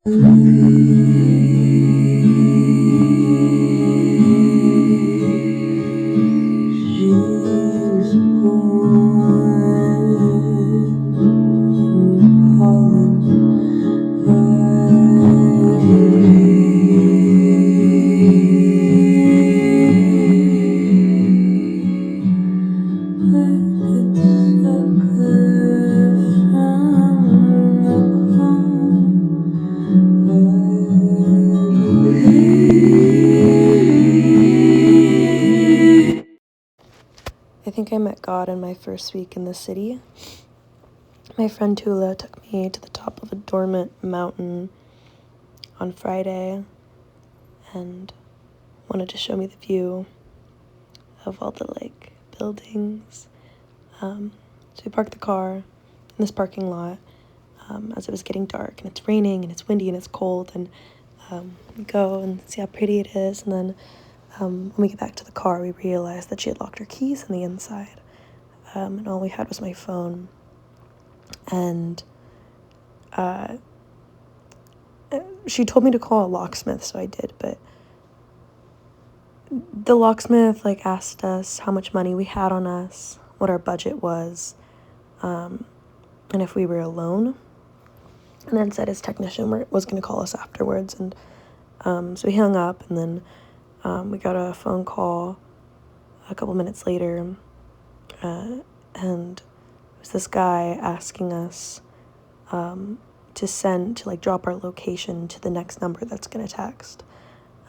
I think I met God in my first week in the city. My friend Tula took me to the top of a dormant mountain on Friday and wanted to show me the view of all the buildings. So we parked the car in this parking lot as it was getting dark, and it's raining and it's windy and it's cold, and we go and see how pretty it is, and then when we get back to the car, we realized that she had locked her keys in the inside, and all we had was my phone. And she told me to call a locksmith, so I did, but the locksmith asked us how much money we had on us, what our budget was, and if we were alone, and then said his technician was going to call us afterwards. And so we hung up, and then we got a phone call a couple minutes later, and it was this guy asking us to drop our location to the next number that's going to text.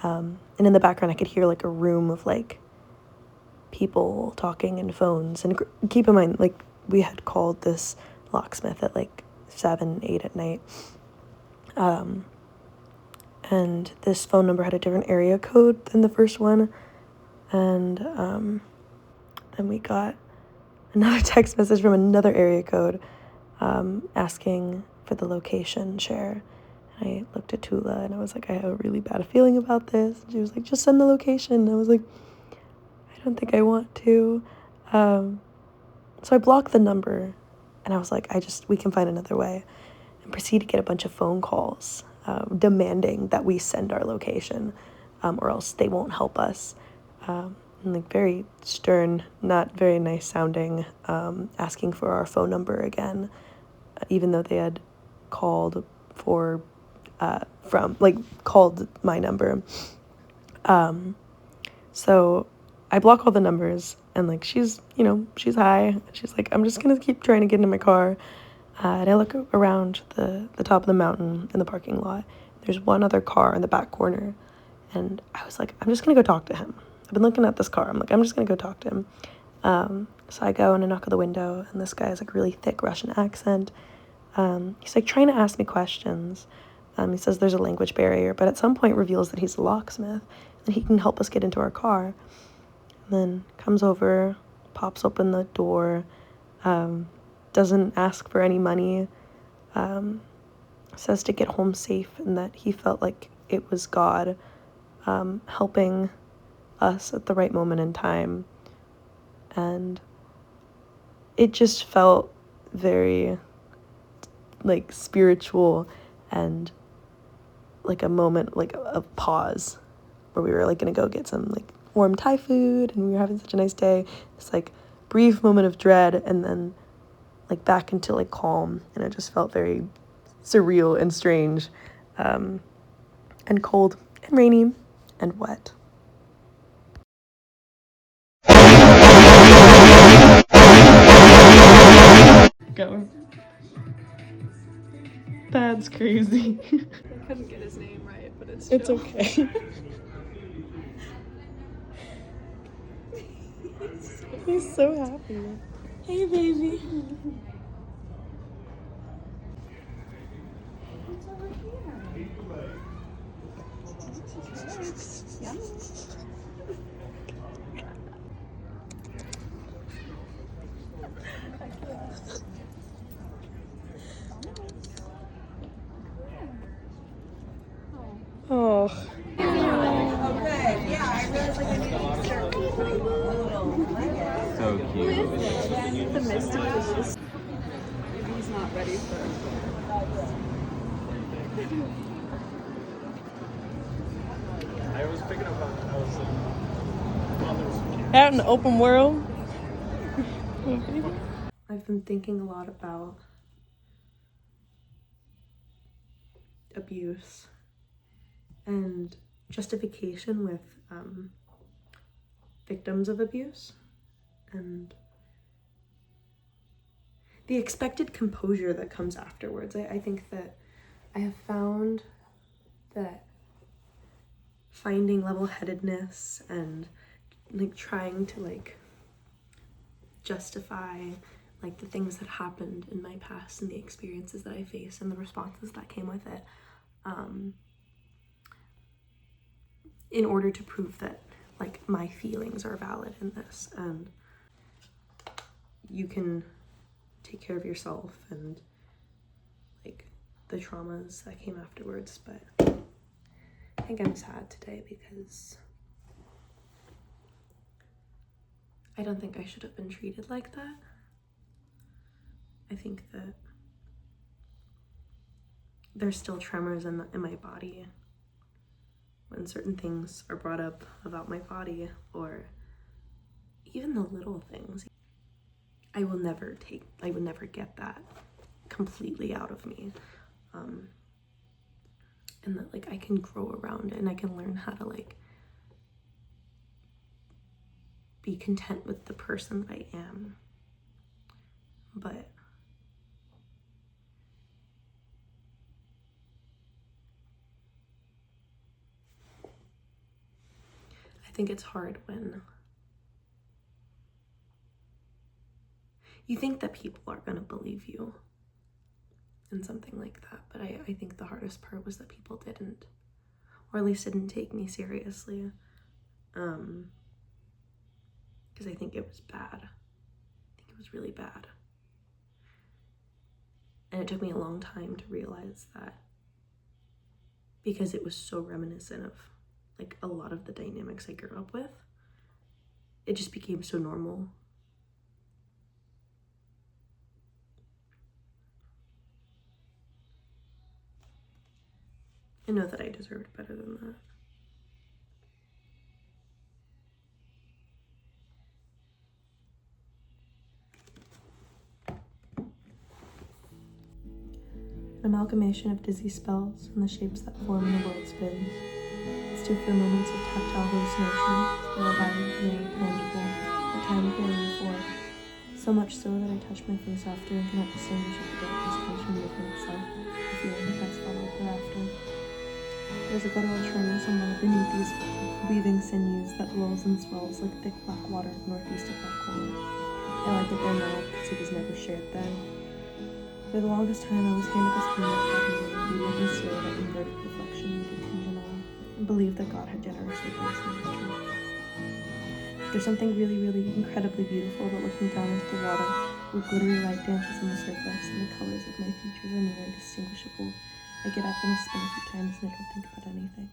And in the background, I could hear a room of people talking and phones. And keep in mind, we had called this locksmith at 7, 8 at night. And this phone number had a different area code than the first one. And then we got another text message from another area code asking for the location share. And I looked at Tula and I was like, I have a really bad feeling about this. And she was like, just send the location. And I was like, I don't think I want to. So I blocked the number, and I was like, we can find another way, and proceed to get a bunch of phone calls demanding that we send our location, or else they won't help us. And very stern, not very nice sounding, asking for our phone number again, even though they had called called my number. So I block all the numbers, and she's high. She's like, I'm just gonna keep trying to get into my car. And I look around the top of the mountain in the parking lot. There's one other car in the back corner, and I was like, I'm just gonna go talk to him. I've been looking at this car. I'm like, I'm just gonna go talk to him. So I go and I knock on the window, and this guy has really thick Russian accent. He's trying to ask me questions. He says there's a language barrier, but at some point reveals that he's a locksmith and he can help us get into our car. And then comes over, pops open the door, doesn't ask for any money, says to get home safe, and that he felt like it was God helping us at the right moment in time. And it just felt very spiritual, and a moment of pause where we were gonna go get some warm Thai food, and we were having such a nice day. This brief moment of dread, and then back into calm, and it just felt very surreal and strange, and cold and rainy and wet. Go. That's crazy. I couldn't get his name right, but it's Joe. okay. He's so happy. Hey, baby. What's over here? Yummy. Oh. Okay, yeah, I realized I needed to start So cute. The Misty is just. Maybe he's not ready for. Out in the open world. I've been thinking a lot about abuse and justification with victims of abuse and the expected composure that comes afterwards. I think that I have found that finding level-headedness and like trying to like justify like the things that happened in my past and the experiences that I faced and the responses that came with it, in order to prove that like my feelings are valid in this, and you can take care of yourself and like the traumas that came afterwards. But I think I'm sad today because I don't think I should have been treated like that. I think that there's still tremors in my body when certain things are brought up about my body, or even the little things. I would never get that completely out of me. And that like I can grow around it and I can learn how to like be content with the person that I am. But I think it's hard when you think that people are gonna believe you in something like that, but I think the hardest part was that people didn't, or at least didn't take me seriously, because I think it was bad. I think it was really bad. And it took me a long time to realize that, because it was so reminiscent of like a lot of the dynamics I grew up with. It just became so normal. I know that I deserved better than that. An amalgamation of dizzy spells and the shapes that form when the world spins. It's due for moments of tactile hallucination, spellbound, near tangible, at times barely before. So much so that I touch my face after and cannot distinguish if the darkness comes from the movement itself, the feeling that's followed thereafter. There's a guttural churn somewhere beneath these weaving sinews that rolls and swells like thick black water northeast of Black Hole. I like it there now because it was never shared then. For the longest time, I was handed this mirror that had me and stare at inverted reflection needed conjugal, and believed that God had generously placed me with truth. There's something really, really incredibly beautiful about looking down into the water, where glittery light dances on the surface, and the colors of my features are nearly indistinguishable. I get up and I spin a few times and I don't think about anything.